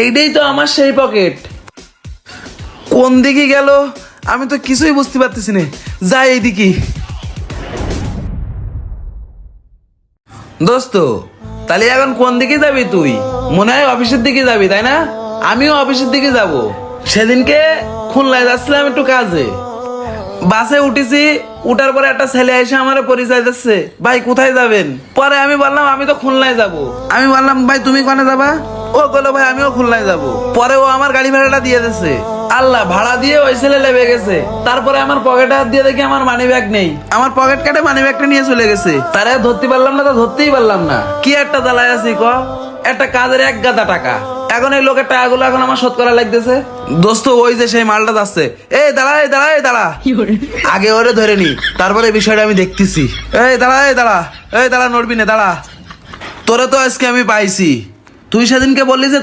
এইটাই তো আমার সেই পকেট। কোন দিকে গেল আমি তো কিছুই বুঝতে পারতেছি না। যাই এইদিকে। দোস্ত, তাহলে এখন কোন দিকে যাবি তুই? মনে হয় অফিসের দিকে যাবি, তাই না? আমিও অফিসের দিকে যাব। সেদিনকে খুলনায় যাচ্ছিলাম একটু কাজে, বাসে উঠেছি। উঠার পরে একটা ছেলে এসে আমার পরিচয় দিচ্ছে, ভাই কোথায় যাবেন? পরে আমি বললাম আমি তো খুলনায় যাব। আমি বললাম ভাই তুমি কোনে যাবা? ও বললো ভাই আমিও খুলনায় যাব। পরে ও আমার গাড়ি ভাড়াটা দিয়ে দিচ্ছে। আল্লাহ, ভাড়া দিয়ে ওই ছেলে লেবে গেছে। তারপরে আমার পকেটে হাত দিয়ে দেখি আমার মানি ব্যাগ নেই। আমার পকেট কেটে মানি ব্যাগটা নিয়ে চলে গেছে। তারে ধরতে পারলাম না, তো ধরতেই পারলাম না। কি একটা জ্বালায় আছি ক। একটা কাজের এক গাদা টাকা, এখন এই লোকের টাকাগুলো এখন আমার শোধ করা লাগতেছে। দোস্ত, ওই যে সেই মালটা যাচ্ছে। এই দাঁড়া, এই দাঁড়া, এই দাঁড়া। আগে ওরে ধরে নি, তারপরে বিষয়টা আমি দেখতেছি। এই দাঁড়া, এই দাঁড়া, এই দাঁড়া, নড়বি না, দাঁড়া। তোরে তো আজকে আমি পাইছি। তুই সেদিনকে বললি যে